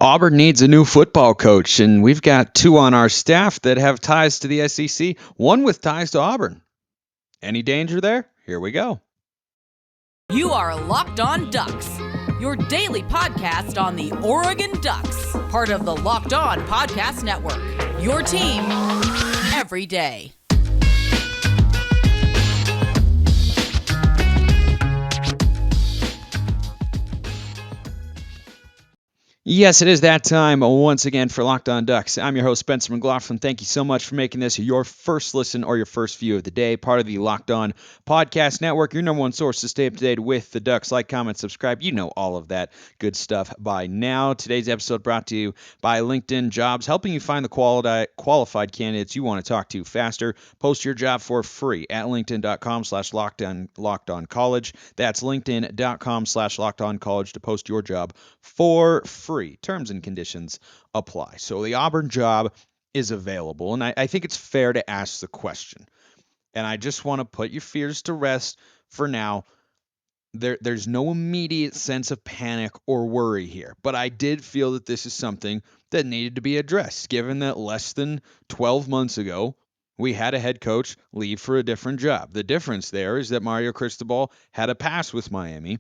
Auburn needs a new football coach, and we've got two on our staff that have ties to the SEC, one with ties to Auburn. Any danger there? Here we go. You are Locked On Ducks, your daily podcast on the Oregon Ducks, part of the Locked On Podcast Network. Your team every day. Yes, it is that time once again for Locked On Ducks. I'm your host, Spencer McLaughlin. Thank you so much for making this your first listen or your first view of the day, part of the Locked On Podcast Network, your number one source to stay up to date with the Ducks. Like, comment, subscribe. You know all of that good stuff by now. Today's episode brought to you by LinkedIn Jobs, helping you find the qualified candidates you want to talk to faster. Post your job for free at linkedin.com/lockedoncollege. That's linkedin.com/lockedoncollege to post your job for free. Terms and conditions apply. So the Auburn job is available, and I think it's fair to ask the question. And I just want to put your fears to rest for now. There's no immediate sense of panic or worry here, but I did feel that this is something that needed to be addressed, given that less than 12 months ago, we had a head coach leave for a different job. The difference there is that Mario Cristobal had a pass with Miami.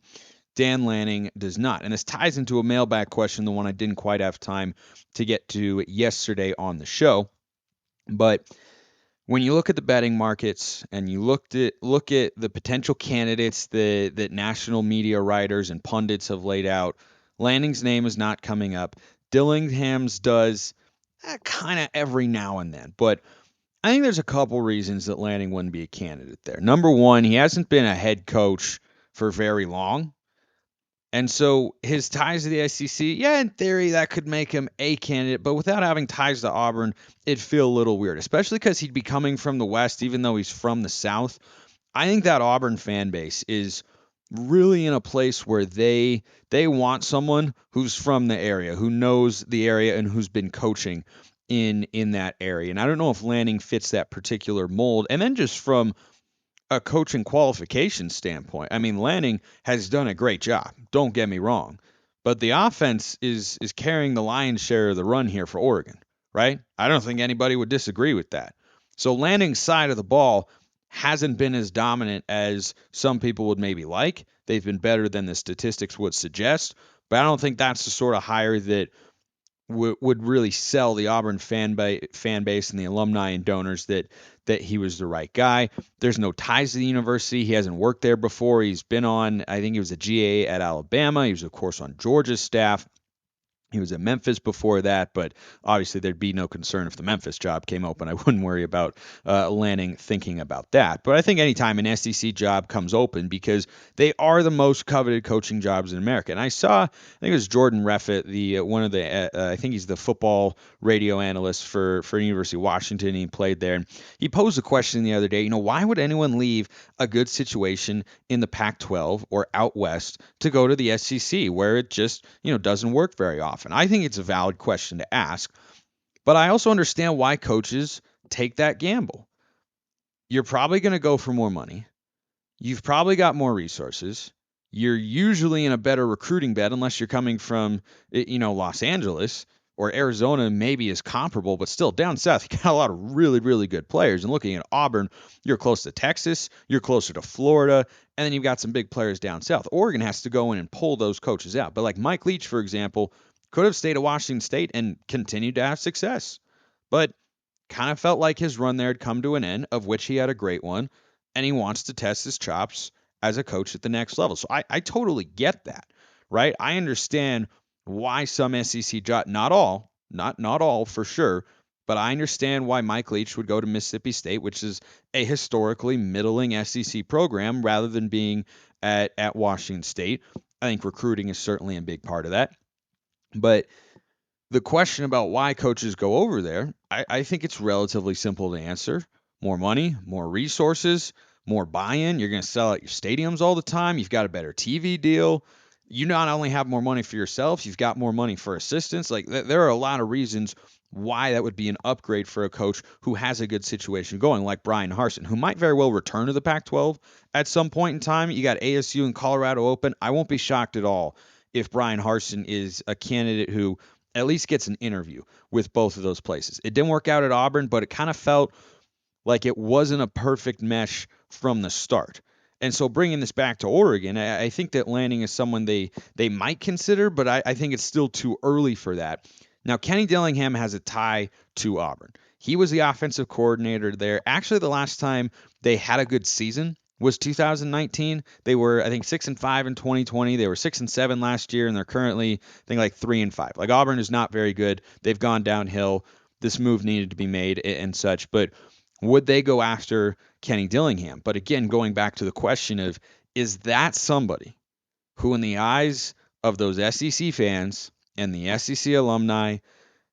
Dan Lanning does not. And this ties into a mailbag question, the one I didn't quite have time to get to yesterday on the show. But when you look at the betting markets and you look at the potential candidates that national media writers and pundits have laid out, Lanning's name is not coming up. Dillingham's does kind of every now and then. But I think there's a couple reasons that Lanning wouldn't be a candidate there. Number one, he hasn't been a head coach for very long. And so his ties to the SEC, yeah, in theory, that could make him a candidate. But without having ties to Auburn, it'd feel a little weird, especially because he'd be coming from the West, even though he's from the South. I think that Auburn fan base is really in a place where they want someone who's from the area, who knows the area, and who's been coaching in that area. And I don't know if Lanning fits that particular mold. And then just from a coaching qualification standpoint, I mean, Lanning has done a great job. Don't get me wrong, but the offense is carrying the lion's share of the run here for Oregon, right? I don't think anybody would disagree with that. So Lanning's side of the ball hasn't been as dominant as some people would maybe like. They've been better than the statistics would suggest, but I don't think that's the sort of hire that would really sell the Auburn fan base and the alumni and donors that he was the right guy. There's no ties to the university. He hasn't worked there before. He's been on, I think he was a GA at Alabama. He was, of course, on Georgia's staff. He was at Memphis before that, but obviously there'd be no concern if the Memphis job came open. I wouldn't worry about Lanning thinking about that. But I think anytime an SEC job comes open, because they are the most coveted coaching jobs in America. And I saw, I think it was Jordan Reffett, I think he's the football radio analyst for University of Washington. He played there. And he posed a question the other day, why would anyone leave a good situation in the Pac-12 or out west to go to the SEC where it just, doesn't work very often? I think it's a valid question to ask, but I also understand why coaches take that gamble. You're probably going to go for more money. You've probably got more resources. You're usually in a better recruiting bed unless you're coming from, Los Angeles or Arizona. Maybe is comparable, but still down south, you got a lot of really, really good players. And looking at Auburn, you're close to Texas, you're closer to Florida, and then you've got some big players down south. Oregon has to go in and pull those coaches out. But like Mike Leach, for example, could have stayed at Washington State and continued to have success, but kind of felt like his run there had come to an end, of which he had a great one, and he wants to test his chops as a coach at the next level. So I totally get that, right? I understand why some SEC jobs, not all for sure, but I understand why Mike Leach would go to Mississippi State, which is a historically middling SEC program, rather than being at Washington State. I think recruiting is certainly a big part of that. But the question about why coaches go over there, I think it's relatively simple to answer. More money, more resources, more buy-in. You're going to sell out your stadiums all the time. You've got a better TV deal. You not only have more money for yourself, you've got more money for assistants. Like, there are a lot of reasons why that would be an upgrade for a coach who has a good situation going, like Brian Harsin, who might very well return to the Pac-12 at some point in time. You got ASU and Colorado open. I won't be shocked at all if Brian Harsin is a candidate who at least gets an interview with both of those places. It didn't work out at Auburn, but it kind of felt like it wasn't a perfect mesh from the start. And so bringing this back to Oregon, I think that Lanning is someone they might consider, but I think it's still too early for that. Now, Kenny Dillingham has a tie to Auburn. He was the offensive coordinator there. Actually, the last time they had a good season was 2019. They were, I think, 6-5 in 2020. They were 6-7 last year, and they're currently, I think, like 3-5. Like Auburn is not very good. They've gone downhill. This move needed to be made and such. But would they go after Kenny Dillingham? But again, going back to the question of, is that somebody who, in the eyes of those SEC fans and the SEC alumni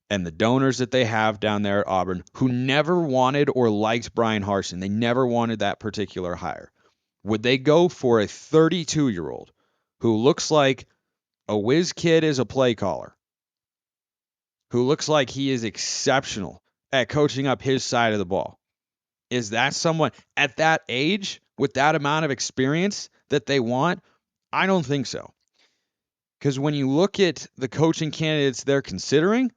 and the donors that they have down there at Auburn, who never wanted or liked Brian Harsin, they never wanted that particular hire, would they go for a 32-year-old who looks like a whiz kid as a play caller, who looks like he is exceptional at coaching up his side of the ball? Is that someone at that age with that amount of experience that they want? I don't think so. Because when you look at the coaching candidates they're considering,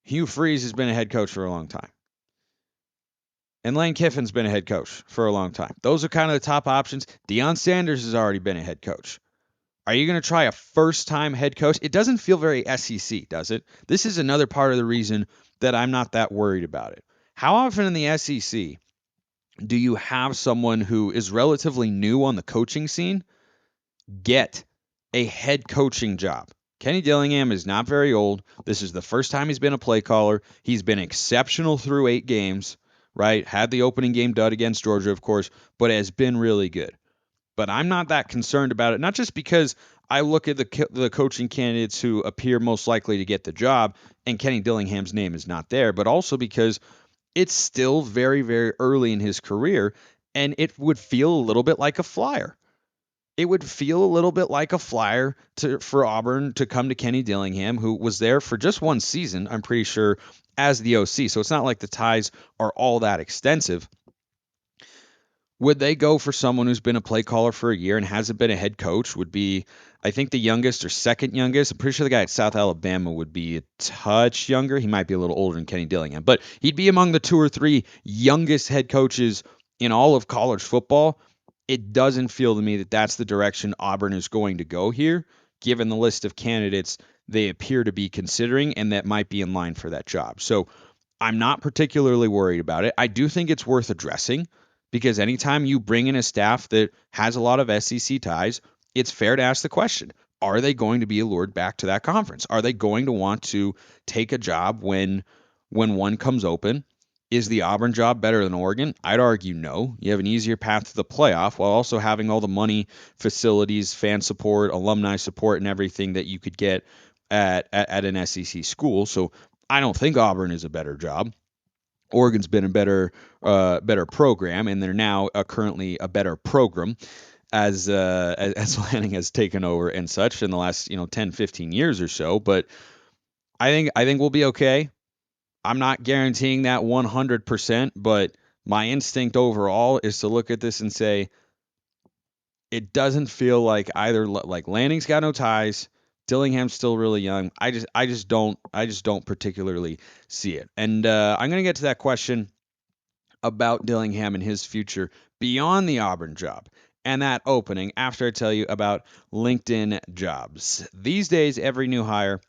Hugh Freeze has been a head coach for a long time. And Lane Kiffin's been a head coach for a long time. Those are kind of the top options. Deion Sanders has already been a head coach. Are you going to try a first-time head coach? It doesn't feel very SEC, does it? This is another part of the reason that I'm not that worried about it. How often in the SEC do you have someone who is relatively new on the coaching scene get a head coaching job? Kenny Dillingham is not very old. This is the first time he's been a play caller. He's been exceptional through 8 games, right? Had the opening game dud against Georgia, of course, but has been really good. But I'm not that concerned about it, not just because I look at the coaching candidates who appear most likely to get the job and Kenny Dillingham's name is not there, but also because it's still very, very early in his career, and it would feel a little bit like a flyer. It would feel a little bit like a flyer for Auburn to come to Kenny Dillingham, who was there for just one season, I'm pretty sure, as the OC. So it's not like the ties are all that extensive. Would they go for someone who's been a play caller for a year and hasn't been a head coach? Would be, I think, the youngest or second youngest. I'm pretty sure the guy at South Alabama would be a touch younger. He might be a little older than Kenny Dillingham, but he'd be among the 2 or 3 youngest head coaches in all of college football. It doesn't feel to me that that's the direction Auburn is going to go here, given the list of candidates they appear to be considering and that might be in line for that job. So I'm not particularly worried about it. I do think it's worth addressing because anytime you bring in a staff that has a lot of SEC ties, it's fair to ask the question, are they going to be allured back to that conference? Are they going to want to take a job when one comes open? Is the Auburn job better than Oregon? I'd argue no. You have an easier path to the playoff while also having all the money, facilities, fan support, alumni support, and everything that you could get at an SEC school. So I don't think Auburn is a better job. Oregon's been a better program, and they're now currently a better program as Lanning has taken over and such in the last 10, 15 years or so. But I think we'll be okay. I'm not guaranteeing that 100%, but my instinct overall is to look at this and say it doesn't feel like either like Lanning's got no ties. Dillingham's still really young. I just don't particularly see it. And I'm going to get to that question about Dillingham and his future beyond the Auburn job and that opening after I tell you about LinkedIn Jobs. These days, every new hire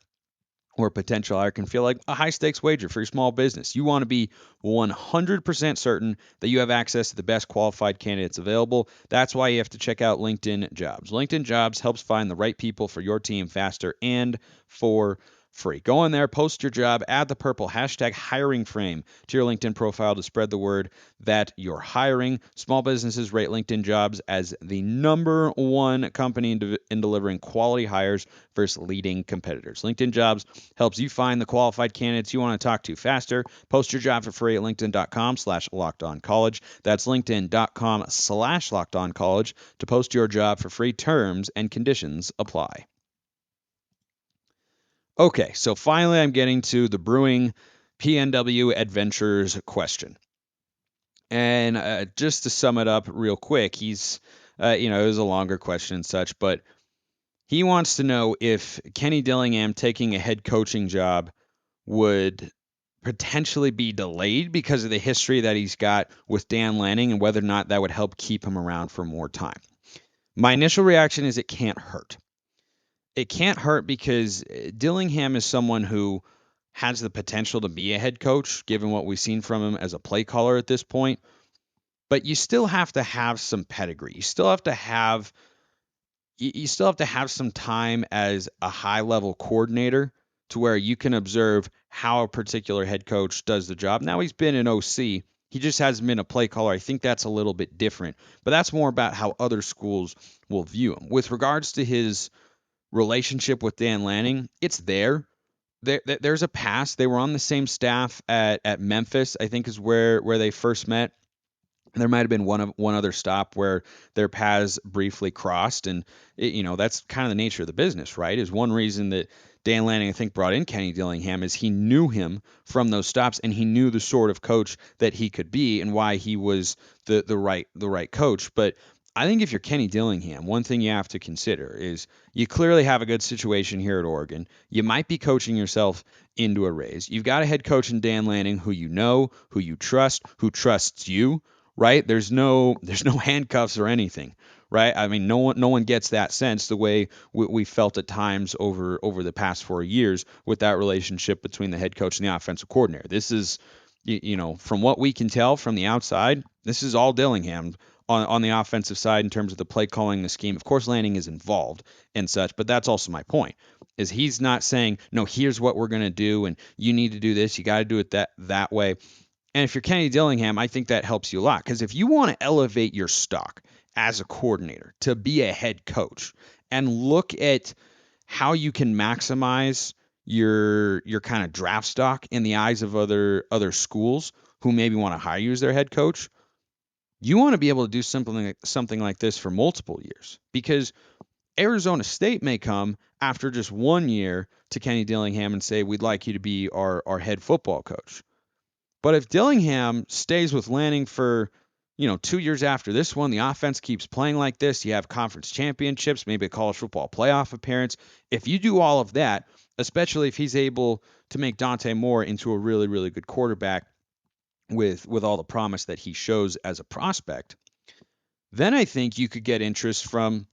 or potential hire can feel like a high stakes wager for your small business. You want to be 100% certain that you have access to the best qualified candidates available. That's why you have to check out LinkedIn Jobs. LinkedIn Jobs helps find the right people for your team faster and for free. Go in there, post your job, add the purple hashtag hiring frame to your LinkedIn profile to spread the word that you're hiring. Small businesses rate LinkedIn Jobs as the number 1 company in delivering quality hires versus leading competitors. LinkedIn Jobs helps you find the qualified candidates you want to talk to faster. Post your job for free at linkedin.com/lockedoncollege. That's linkedin.com/lockedoncollege to post your job for free. Terms and conditions apply. Okay, so finally I'm getting to the brewing PNW Adventures question. And just to sum it up real quick, it was a longer question and such, but He wants to know if Kenny Dillingham taking a head coaching job would potentially be delayed because of the history that he's got with Dan Lanning and whether or not that would help keep him around for more time. My initial reaction is it can't hurt. It can't hurt because Dillingham is someone who has the potential to be a head coach, given what we've seen from him as a play caller at this point. But you still have to have some pedigree. You still have to have some time as a high level coordinator to where you can observe how a particular head coach does the job. Now he's been an OC. He just hasn't been a play caller. I think that's a little bit different, but that's more about how other schools will view him. With regards to his relationship with Dan Lanning, it's there. There's a past. They were on the same staff at Memphis, I think is where they first met. There might have been one other stop where their paths briefly crossed, and that's kind of the nature of the business, right? Is one reason that Dan Lanning I think brought in Kenny Dillingham is he knew him from those stops, and he knew the sort of coach that he could be and why he was the right coach. But I think if you're Kenny Dillingham, one thing you have to consider is you clearly have a good situation here at Oregon. You might be coaching yourself into a raise. You've got a head coach in Dan Lanning who you know, who you trust, who trusts you, right? There's no handcuffs or anything, right? I mean, no one gets that sense the way we felt at times over the past 4 years with that relationship between the head coach and the offensive coordinator. This is, from what we can tell from the outside, this is all Dillingham on the offensive side in terms of the play calling, the scheme. Of course, Lanning is involved and such, but that's also my point. Is he's not saying, no, here's what we're gonna do, and you need to do this, you got to do it that way. And if you're Kenny Dillingham, I think that helps you a lot because if you want to elevate your stock as a coordinator to be a head coach and look at how you can maximize your kind of draft stock in the eyes of other schools who maybe want to hire you as their head coach, you want to be able to do something like this for multiple years because Arizona State may come after just 1 year to Kenny Dillingham and say, we'd like you to be our head football coach. But if Dillingham stays with Lanning for, 2 years after this one, the offense keeps playing like this, you have conference championships, maybe a college football playoff appearance. If you do all of that, especially if he's able to make Dante Moore into a really, really good quarterback with all the promise that he shows as a prospect, then I think you could get interest from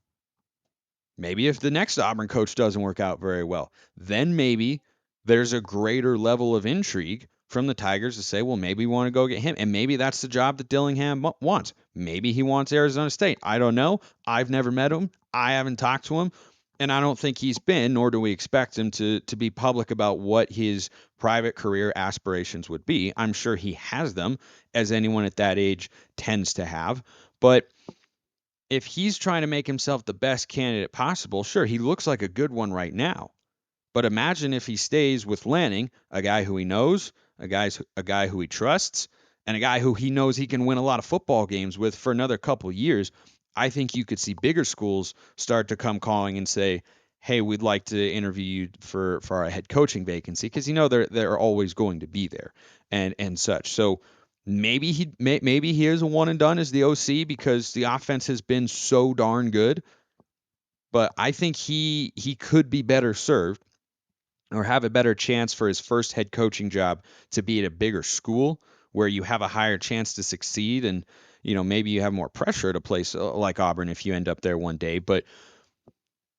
maybe if the next Auburn coach doesn't work out very well, then maybe there's a greater level of intrigue from the Tigers to say, well, maybe we want to go get him. And maybe that's the job that Dillingham wants. Maybe he wants Arizona State. I don't know. I've never met him. I haven't talked to him. And I don't think he's been, nor do we expect him to be public about what his private career aspirations would be. I'm sure he has them, as anyone at that age tends to have. But if he's trying to make himself the best candidate possible, sure, he looks like a good one right now. But imagine if he stays with Lanning, a guy who he knows, a guy who he trusts, and a guy who he knows he can win a lot of football games with for another couple years. I think you could see bigger schools start to come calling and say, "Hey, we'd like to interview you for our head coaching vacancy," because they're always going to be there and such. So maybe he is a one and done as the OC because the offense has been so darn good. But I think he could be better served or have a better chance for his first head coaching job to be at a bigger school where you have a higher chance to succeed and maybe you have more pressure at a place like Auburn if you end up there one day, but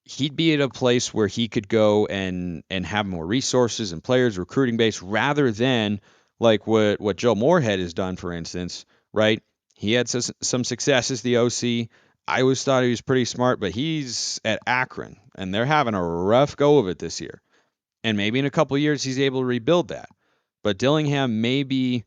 he'd be at a place where he could go and have more resources and players recruiting base rather than like what Joe Moorhead has done, for instance, right? He had some success as the OC. I always thought he was pretty smart, but he's at Akron and they're having a rough go of it this year. And maybe in a couple of years he's able to rebuild that. But Dillingham may be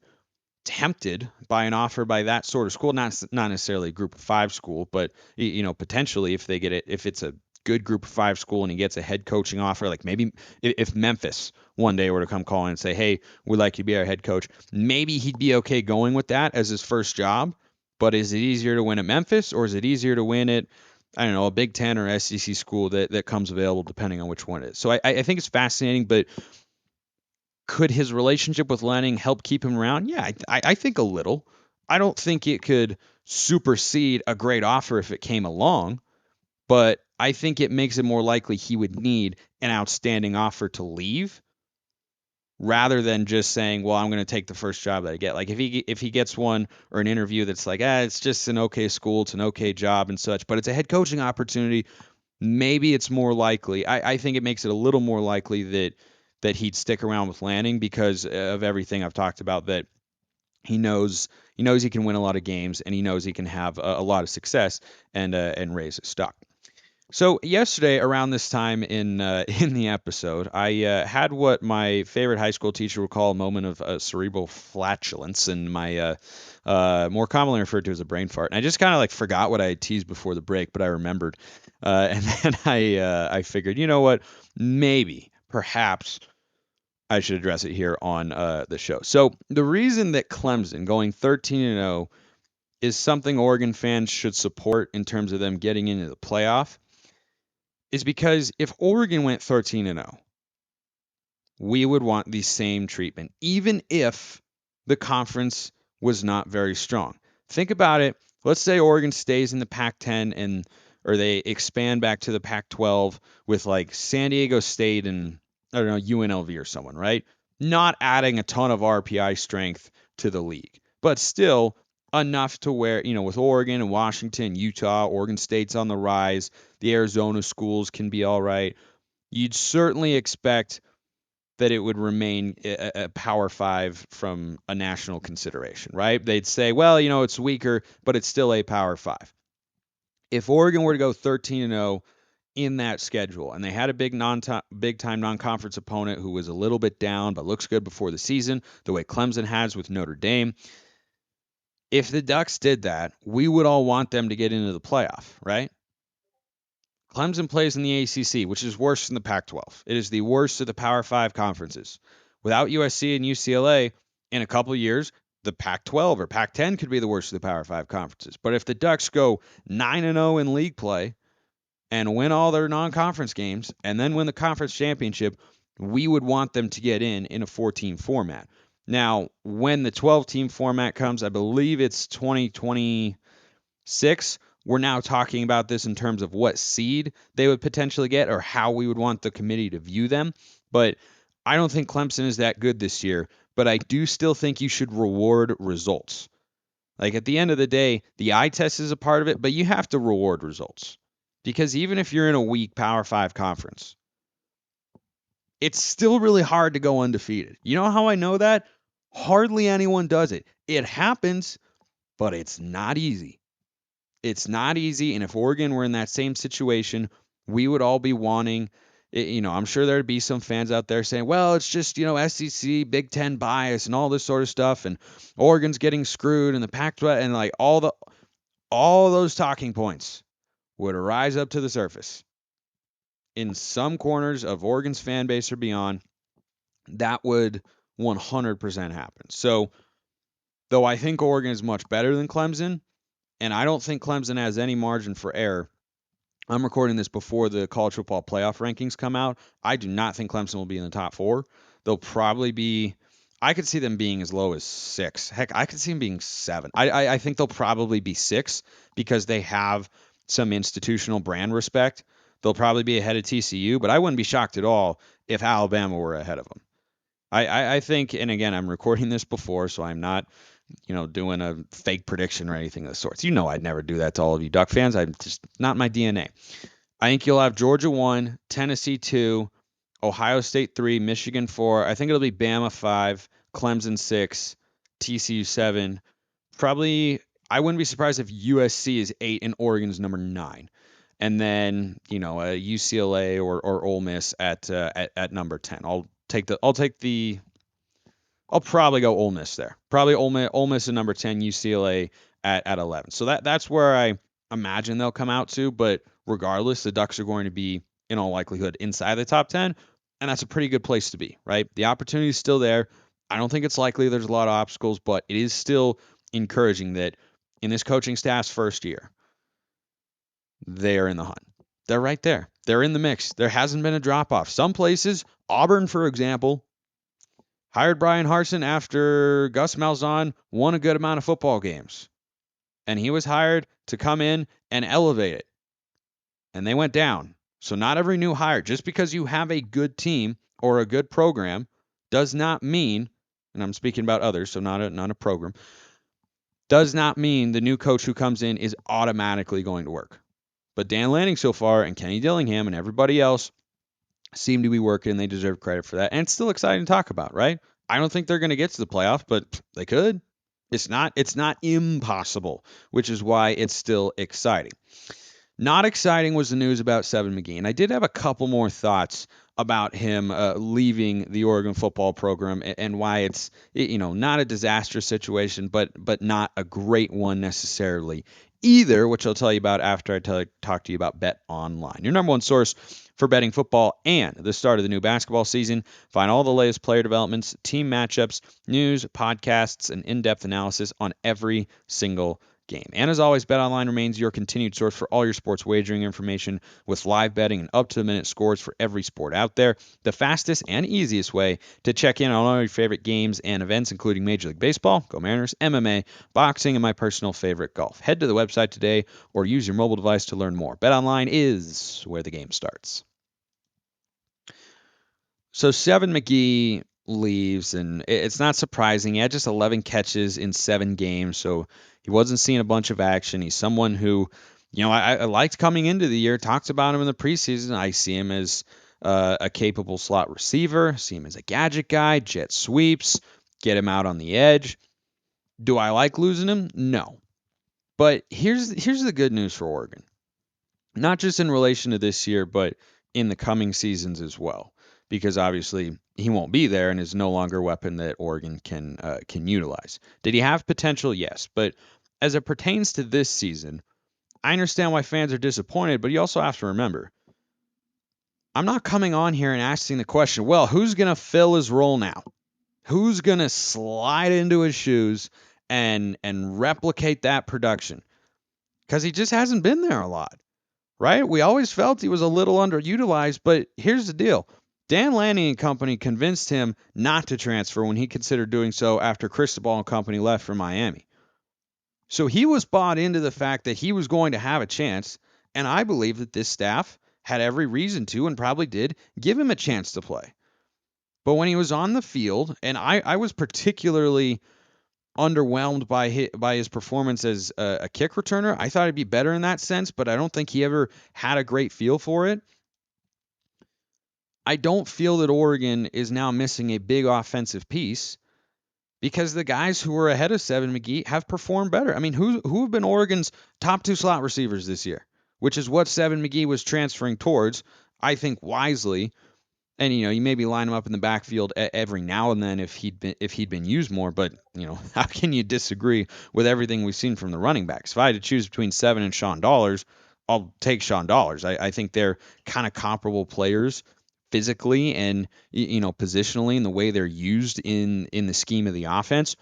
tempted by an offer by that sort of school, not necessarily a group of five school, but potentially if they get it, if it's a good group of five school and he gets a head coaching offer, like maybe if Memphis one day were to come calling and say, hey, we'd like you to be our head coach, maybe he'd be okay going with that as his first job. But is it easier to win at Memphis or is it easier to win at, I don't know, a Big Ten or SEC school that comes available depending on which one it is? So I think it's fascinating, but could his relationship with Lanning help keep him around? Yeah, I think a little. I don't think it could supersede a great offer if it came along, but I think it makes it more likely he would need an outstanding offer to leave rather than just saying, well, I'm going to take the first job that I get. Like if he gets one or an interview that's like, it's just an okay school, it's an okay job and such, but it's a head coaching opportunity, maybe it's more likely. I think it makes it a little more likely that he'd stick around with Lanning because of everything I've talked about, that he knows he can win a lot of games, and he knows he can have a lot of success and raise his stock. So yesterday, around this time in the episode, I had what my favorite high school teacher would call a moment of cerebral flatulence, and my more commonly referred to as a brain fart. And I just kind of like forgot what I had teased before the break, but I remembered, and then I figured, you know what, maybe, perhaps. I should address it here on the show. So the reason that Clemson going 13-0 is something Oregon fans should support in terms of them getting into the playoff is because if Oregon went 13-0, we would want the same treatment, even if the conference was not very strong. Think about it. Let's say Oregon stays in the Pac-10 or they expand back to the Pac-12 with like San Diego State and I don't know UNLV or someone, right? Not adding a ton of RPI strength to the league, but still enough to where, with Oregon and Washington, Utah, Oregon State's on the rise, the Arizona schools can be all right. You'd certainly expect that it would remain a Power Five from a national consideration, right? They'd say, well, it's weaker, but it's still a Power Five. If Oregon were to go 13-0 in that schedule, and they had a big time non-conference opponent who was a little bit down but looks good before the season, the way Clemson has with Notre Dame, if the Ducks did that, we would all want them to get into the playoff, right? Clemson plays in the ACC, which is worse than the Pac-12. It is the worst of the Power 5 conferences. Without USC and UCLA, in a couple of years, the Pac-12 or Pac-10 could be the worst of the Power 5 conferences. But if the Ducks go 9-0 in league play and win all their non-conference games and then win the conference championship, we would want them to get in a 14 format. Now, when the 12-team format comes, I believe it's 2026. We're now talking about this in terms of what seed they would potentially get or how we would want the committee to view them. But I don't think Clemson is that good this year, but I do still think you should reward results. Like at the end of the day, the eye test is a part of it, but you have to reward results. Because even if you're in a weak Power 5 conference, it's still really hard to go undefeated. You know how I know that? Hardly anyone does it. It happens, but it's not easy. It's not easy, and if Oregon were in that same situation, we would all be wanting, I'm sure there'd be some fans out there saying, well, it's just, SEC, Big Ten bias and all this sort of stuff, and Oregon's getting screwed, and the Pac-12, and like all those talking points would rise up to the surface. In some corners of Oregon's fan base or beyond, that would 100% happen. So, though I think Oregon is much better than Clemson, and I don't think Clemson has any margin for error. I'm recording this before the college football playoff rankings come out. I do not think Clemson will be in the top 4. They'll probably be. I could see them being as low as 6. Heck, I could see them being 7. I think they'll probably be 6 because they have some institutional brand respect. They'll probably be ahead of TCU, but I wouldn't be shocked at all if Alabama were ahead of them. I think, and again, I'm recording this before, so I'm not doing a fake prediction or anything of the sorts. I'd never do that to all of you Duck fans. I'm just not my DNA. I think you'll have Georgia 1, Tennessee 2, Ohio State 3, Michigan 4. I think it'll be Bama 5, Clemson 6, TCU 7. Probably, I wouldn't be surprised if USC is 8 and Oregon's number 9. And then, UCLA or Ole Miss at number 10. I'll probably go Ole Miss there. Probably Ole Miss at number 10, UCLA at 11. So that's where I imagine they'll come out to. But regardless, the Ducks are going to be, in all likelihood, inside the top 10. And that's a pretty good place to be, right? The opportunity is still there. I don't think it's likely there's a lot of obstacles, but it is still encouraging that in this coaching staff's first year, they're in the hunt. They're right there. They're in the mix. There hasn't been a drop-off. Some places, Auburn, for example, hired Brian Harsin after Gus Malzahn won a good amount of football games. And he was hired to come in and elevate it. and they went down. So not every new hire, just because you have a good team or a good program, does not mean, and I'm speaking about others, so not a program, does not mean the new coach who comes in is automatically going to work. But Dan Lanning so far and Kenny Dillingham and everybody else seem to be working. They deserve credit for that. And it's still exciting to talk about, right? I don't think they're going to get to the playoffs, but they could. It's not impossible, which is why it's still exciting. Not exciting was the news about Seven McGee, and I did have a couple more thoughts about him leaving the Oregon football program and why it's not a disastrous situation, but not a great one necessarily either, which I'll tell you about after I talk to you about Bet Online, your number one source for betting football and the start of the new basketball season. Find all the latest player developments, team matchups, news, podcasts, and in-depth analysis on every single game. And as always, BetOnline remains your continued source for all your sports wagering information with live betting and up-to-the-minute scores for every sport out there. The fastest and easiest way to check in on all your favorite games and events, including Major League Baseball, Go Mariners, MMA, boxing, and my personal favorite, golf. Head to the website today or use your mobile device to learn more. BetOnline is where the game starts. So Seven McGee leaves, and it's not surprising. He had just 11 catches in 7 games, so he wasn't seeing a bunch of action. He's someone who, I liked coming into the year. Talked about him in the preseason. I see him as a capable slot receiver. See him as a gadget guy, jet sweeps, get him out on the edge. Do I like losing him? No. But here's the good news for Oregon. Not just in relation to this year, but in the coming seasons as well, because obviously he won't be there and is no longer a weapon that Oregon can utilize. Did he have potential? Yes, but as it pertains to this season, I understand why fans are disappointed, but you also have to remember, I'm not coming on here and asking the question, well, who's going to fill his role now? Who's going to slide into his shoes and replicate that production? Because he just hasn't been there a lot. Right? We always felt he was a little underutilized, but here's the deal. Dan Lanning and company convinced him not to transfer when he considered doing so after Cristobal and company left for Miami. So he was bought into the fact that he was going to have a chance, and I believe that this staff had every reason to and probably did give him a chance to play. But when he was on the field, and I was particularly underwhelmed by his performance as a kick returner. I thought he'd be better in that sense, but I don't think he ever had a great feel for it. I don't feel that Oregon is now missing a big offensive piece because the guys who were ahead of Seven McGee have performed better. I mean, who have been Oregon's top 2 slot receivers this year, which is what Seven McGee was transferring towards, I think wisely. And you maybe line him up in the backfield every now and then if he'd been used more. But how can you disagree with everything we've seen from the running backs? If I had to choose between Seven and Sean Dollars, I'll take Sean Dollars. I think they're kind of comparable players physically and positionally in the way they're used in the scheme of the offense.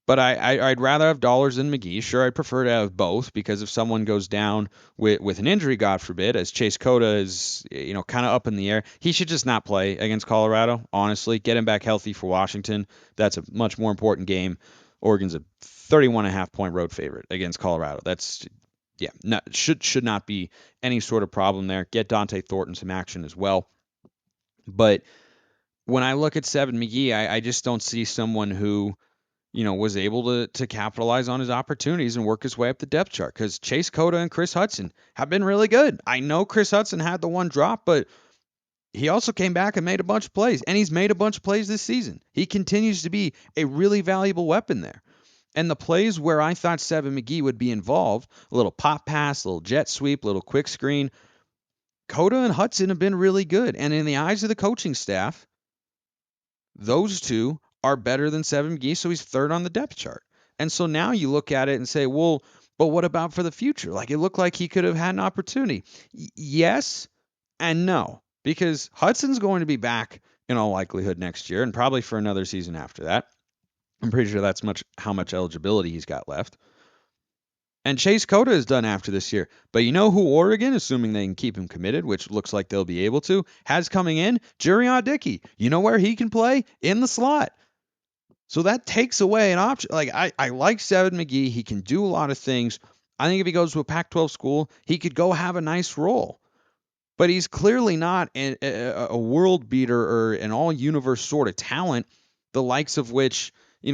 But I'd rather have Dollars than McGee. Sure, I'd prefer to have both because if someone goes down with an injury, God forbid, as Chase Cota is kind of up in the air, he should just not play against Colorado. Honestly, get him back healthy for Washington. That's a much more important game. Oregon's a 31.5-point road favorite against Colorado. That's should not be any sort of problem there. Get Dante Thornton some action as well. But when I look at Seven McGee, I just don't see someone who was able to capitalize on his opportunities and work his way up the depth chart because Chase Cota and Chris Hudson have been really good. I know Chris Hudson had the one drop, but he also came back and made a bunch of plays, and he's made a bunch of plays this season. He continues to be a really valuable weapon there. And the plays where I thought Seven McGee would be involved, a little pop pass, a little jet sweep, a little quick screen, Cota and Hudson have been really good. And in the eyes of the coaching staff, those two are better than Seven McGee, so he's third on the depth chart. And so now you look at it and say, well, but what about for the future? Like, it looked like he could have had an opportunity. Yes and no, because Hudson's going to be back in all likelihood next year and probably for another season after that. I'm pretty sure that's how much eligibility he's got left. And Chase Cota is done after this year. But you know who Oregon, assuming they can keep him committed, which looks like they'll be able to, has coming in? Jurion Dickey. You know where he can play? In the slot. So that takes away an option. Like, I like Seven McGee. He can do a lot of things. I think if he goes to a Pac-12 school, he could go have a nice role. But he's clearly not a world beater or an all universe sort of talent, the likes of which,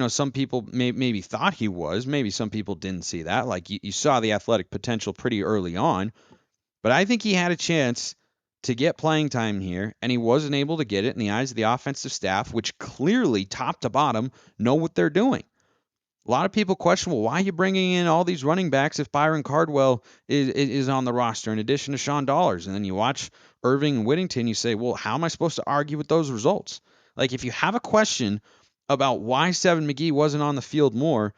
some people maybe thought he was. Maybe some people didn't see that. Like you saw the athletic potential pretty early on. But I think he had a chance to get playing time here, and he wasn't able to get it in the eyes of the offensive staff, which clearly, top to bottom, know what they're doing. A lot of people question, well, why are you bringing in all these running backs if Byron Cardwell is on the roster in addition to Sean Dollars? And then you watch Irving and Whittington, you say, well, how am I supposed to argue with those results? Like, if you have a question about why Seven McGee wasn't on the field more,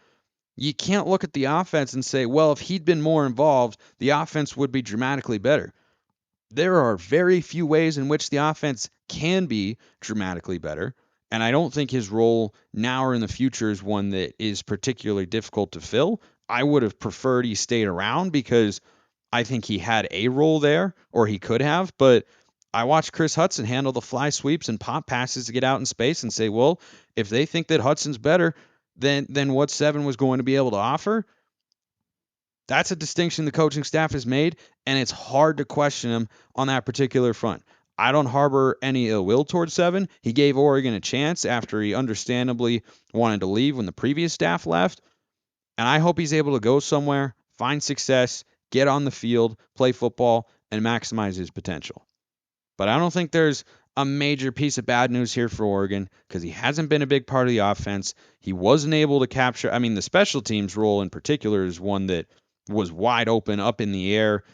you can't look at the offense and say, well, if he'd been more involved, the offense would be dramatically better. There are very few ways in which the offense can be dramatically better. And I don't think his role now or in the future is one that is particularly difficult to fill. I would have preferred he stayed around because I think he had a role there, or he could have. But I watched Chris Hudson handle the fly sweeps and pop passes to get out in space and say, well, if they think that Hudson's better than what Seven was going to be able to offer, that's a distinction the coaching staff has made, and it's hard to question him on that particular front. I don't harbor any ill will towards Seven. He gave Oregon a chance after he understandably wanted to leave when the previous staff left, and I hope he's able to go somewhere, find success, get on the field, play football, and maximize his potential. But I don't think there's a major piece of bad news here for Oregon because he hasn't been a big part of the offense. He wasn't able to capture. I mean, the special teams role in particular is one that was wide open, up in the air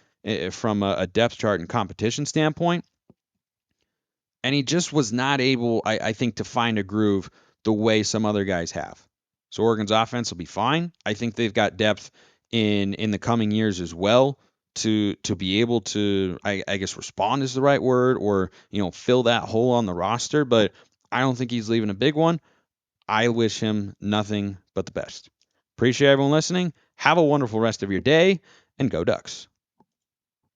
from a depth chart and competition standpoint. And he just was not able, I think, to find a groove the way some other guys have. So Oregon's offense will be fine. I think they've got depth in the coming years as well to be able to, I guess, respond is the right word, or fill that hole on the roster. But I don't think he's leaving a big one. I wish him nothing but the best. Appreciate everyone listening. Have a wonderful rest of your day, and go Ducks.